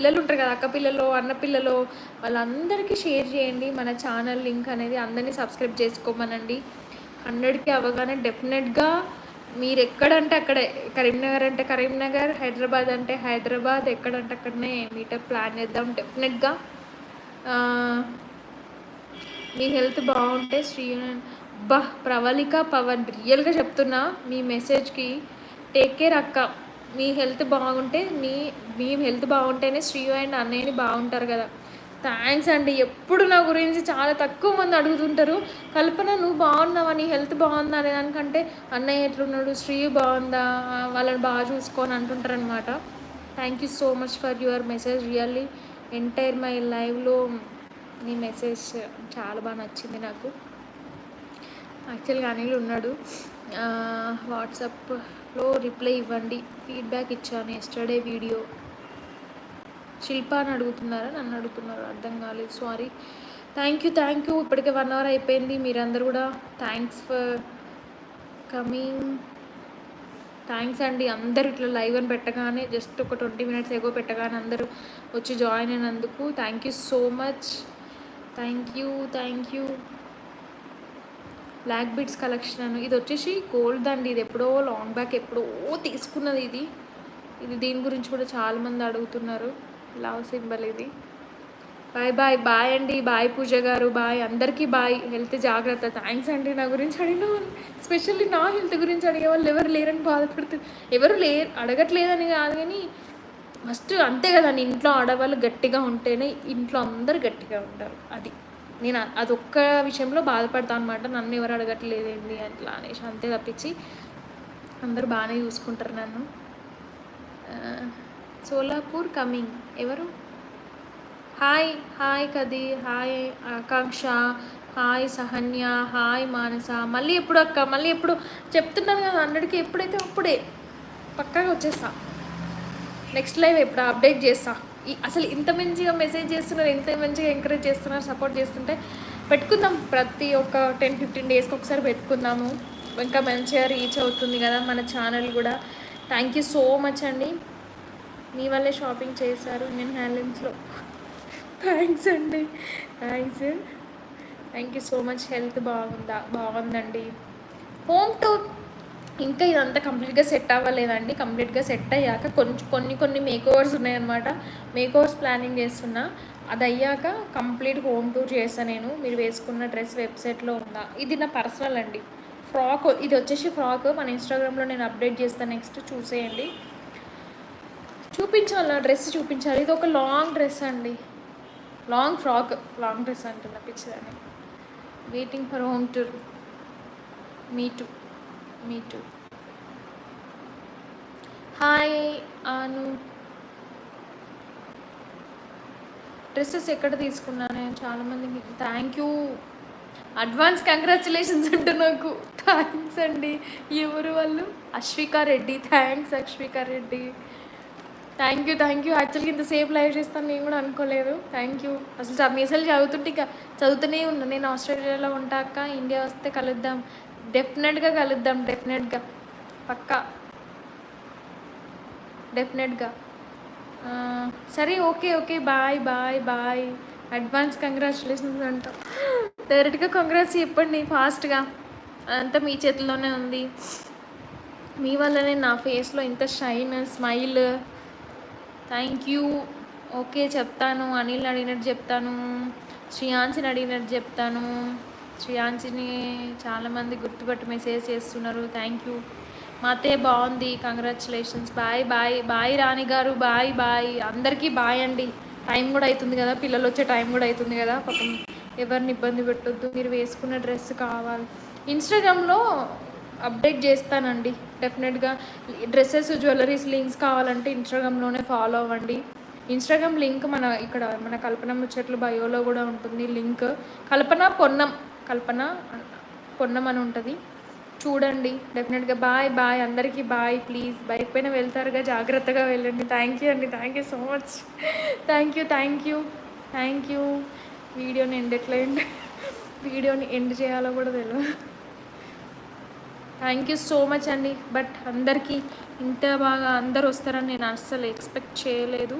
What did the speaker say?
పిల్లలు ఉంటారు కదా, అక్క పిల్లలు, అన్న పిల్లలు, వాళ్ళందరికీ షేర్ చేయండి. మన ఛానల్ లింక్ అనేది అందరినీ సబ్స్క్రైబ్ చేసుకోమనండి. 100కి అవ్వగానే డెఫినెట్గా మీరు ఎక్కడంటే అక్కడే, కరీంనగర్ అంటే కరీంనగర్, హైదరాబాద్ అంటే హైదరాబాద్, ఎక్కడంటే అక్కడనే మీటప్ ప్లాన్ చేద్దాం డెఫినెట్గా. మీ హెల్త్ బాగుంటే ప్రవళిక పవన్ రియల్గా చెప్తున్నా, మీ మెసేజ్కి టేక్ కేర్ అక్క. మీ హెల్త్ బాగుంటే మీ హెల్త్ బాగుంటేనే శ్రీయు అండ్ అన్నయ్యని బాగుంటారు కదా. థ్యాంక్స్ అండి. ఎప్పుడు నా గురించి చాలా తక్కువ మంది అడుగుతుంటారు, కల్పన నువ్వు బాగున్నావా, నీ హెల్త్ బాగుందా అనే దానికంటే అన్నయ్య ఎట్లున్నాడు, శ్రీయు బాగుందా, వాళ్ళని బాగా చూసుకొని అంటుంటారు అనమాట. Thank you so much for your message. Really entire my లైవ్లో నీ మెసేజ్ చాలా బాగా నచ్చింది నాకు. యాక్చువల్గా అనిల్ ఉన్నాడు, వాట్సాప్లో రిప్లై ఇవ్వండి, ఫీడ్బ్యాక్ ఇచ్చాను ఎస్టర్డే వీడియో. శిల్ప అని అడుగుతున్నారా, నన్ను అడుగుతున్నారు, అర్థం కాలేదు, సారీ. Thank you. ఇప్పటికే 1 hour అయిపోయింది. మీరందరూ కూడా థ్యాంక్స్ ఫర్ కమింగ్. థ్యాంక్స్ అండి. అందరు ఇట్లా లైవ్ అని పెట్టగానే, జస్ట్ ఒక 20 minutes ఎగో పెట్టగానే అందరూ వచ్చి జాయిన్ అయినందుకు thank you so much. Thank you. Black beads collection, ఇది వచ్చేసి గోల్డ్ అండి. ఇది ఎప్పుడో లాంగ్ బ్యాక్ ఎప్పుడో తీసుకున్నది ఇది దీని గురించి కూడా చాలామంది అడుగుతున్నారు. లవ్ సింబల్ ఇది. బాయ్ అండి. బాయ్ పూజ గారు, బాయ్ అందరికీ బాయ్. హెల్త్ జాగ్రత్త. థ్యాంక్స్ అండి. నా గురించి అడిగిన వాళ్ళు, స్పెషల్లీ నా హెల్త్ గురించి అడిగే వాళ్ళు ఎవరు లేరని బాధపడుతుంది. ఎవరు అడగట్లేదని కాదు, కానీ ఫస్ట్ అంతే కదండి, ఇంట్లో ఆడవాళ్ళు గట్టిగా ఉంటేనే ఇంట్లో అందరు గట్టిగా ఉంటారు. నేను అదొక్క విషయంలో బాధపడతాను అనమాట. నన్ను ఎవరు అడగట్లేదేంది అట్లా అనేసి, అంతే తప్పించి అందరూ బాగానే చూసుకుంటారు నన్ను. సోలాపూర్ కమింగ్ ఎవరు? హాయ్ కదీర్, హాయ్ ఆకాంక్ష, హాయ్ సహన్య, హాయ్ మానస. మళ్ళీ ఎప్పుడు అక్క, మళ్ళీ ఎప్పుడు చెప్తున్నాను కదా, 100కి ఎప్పుడైతే అప్పుడే పక్కాగా వచ్చేస్తా. నెక్స్ట్ లైవ్ ఎప్పుడు అప్డేట్ చేస్తా. అసలు ఇంత మంచిగా మెసేజ్ చేస్తున్నారు, ఇంత మంచిగా ఎంకరేజ్ చేస్తున్నారు, సపోర్ట్ చేస్తుంటే పెట్టుకుందాం. ప్రతి ఒక్క 10-15 డేస్కి ఒకసారి పెట్టుకుందాము. ఇంకా మంచిగా రీచ్ అవుతుంది కదా మన ఛానల్ కూడా. థ్యాంక్ యూ సో మచ్ అండి. మీ వల్లే షాపింగ్ చేశారు నేను హ్యాండ్లూమ్స్లో. థ్యాంక్స్ అండి. Thank you so much. Health బాగుందండి. హోమ్ టూర్ ఇంకా ఇదంతా కంప్లీట్గా సెట్ అవ్వలేదండి. కంప్లీట్గా సెట్ అయ్యాక కొన్ని మేకోవర్స్ ఉన్నాయన్నమాట. మేకోవర్స్ ప్లానింగ్ చేస్తున్నా. అది అయ్యాక కంప్లీట్ హోమ్ టూర్ చేస్తాను నేను. మీరు వేసుకున్న డ్రెస్ వెబ్సైట్లో ఉందా? ఇది నా పర్సనల్ అండి, ఫ్రాక్. ఇది వచ్చేసి ఫ్రాక్. మన ఇన్స్టాగ్రామ్లో నేను అప్డేట్ చేస్తాను, నెక్స్ట్ చూసేయండి. చూపించాలి, డ్రెస్ చూపించాలి. ఇది ఒక లాంగ్ డ్రెస్ అండి, లాంగ్ ఫ్రాక్. లాంగ్ డ్రెస్ అంటున్నా పిచ్చిదాన్ని. Waiting for home tour. Me too. Hi Anu. Dresses ఎక్కడ తీసుకున్నాను చాలామంది. Thank you. అడ్వాన్స్ కంగ్రాచులేషన్స్ అంటూ నాకు. థ్యాంక్స్ అండి. ఎవరు వాళ్ళు? Ashwika Reddy. Thanks Ashwika Reddy. Thank you. యాక్చువల్గా ఇంతసేపు లైవ్ చేస్తాను నేను కూడా అనుకోలేదు. Thank you. అసలు మెసేజ్ చదువుతూనే ఉన్నా. నేను ఆస్ట్రేలియాలో ఉంటాక ఇండియా వస్తే కలుద్దాం. డెఫినెట్గా కలుద్దాం. పక్కా డెఫినెట్గా. సరే, ఓకే. బాయ్. అడ్వాన్స్ కంగ్రాచులేషన్స్ అంట. డైరెక్ట్గా కంగ్రాట్స్ చెప్పండి ఫాస్ట్గా. అంతా మీ చేతిలోనే ఉంది. మీ వల్లనే నా ఫేస్లో ఇంత shine, smile. Thank you. Okay చెప్తాను. అనిల్ అడిగినట్టు చెప్తాను, శ్రీయాన్సిని అడిగినట్టు చెప్తాను. శ్రీయాన్సిని చాలామంది గుర్తుపట్టి మెసేజ్ చేస్తున్నారు. Thank you. మా అత్తయ్య బాగుంది, కంగ్రాచులేషన్స్. బాయ్ రాణి గారు. బాయ్ అందరికీ బాయ్ అండి. టైం కూడా అవుతుంది కదా, పిల్లలు వచ్చే టైం కూడా అవుతుంది కదా. పాపం ఎవరిని ఇబ్బంది పెట్టొద్దు. మీరు వేసుకున్న డ్రెస్ కావాలి. ఇన్స్టాగ్రామ్లో అప్డేట్ చేస్తానండి డెఫినెట్గా. డ్రెస్సెస్, జ్యువెలరీస్ లింక్స్ కావాలంటే ఇన్స్టాగ్రామ్లోనే ఫాలో అవ్వండి. ఇన్స్టాగ్రామ్ లింక్ మన కల్పన ముచ్చట్లు బయోలో కూడా ఉంటుంది లింక్. కల్పన పొన్నం అని ఉంటుంది, చూడండి డెఫినెట్గా. బాయ్ అందరికీ బాయ్. ప్లీజ్ బైక్ పైన వెళ్తారుగా, జాగ్రత్తగా వెళ్ళండి. థ్యాంక్ యూ అండి. Thank you so much. Thank you. వీడియోని ఎండ్ చేయాలో కూడా తెలియదు. థ్యాంక్ యూ సో మచ్ అండి. బట్ అందరికీ ఇంత బాగా అందరు వస్తారని నేను అస్సలు ఎక్స్పెక్ట్ చేయలేదు.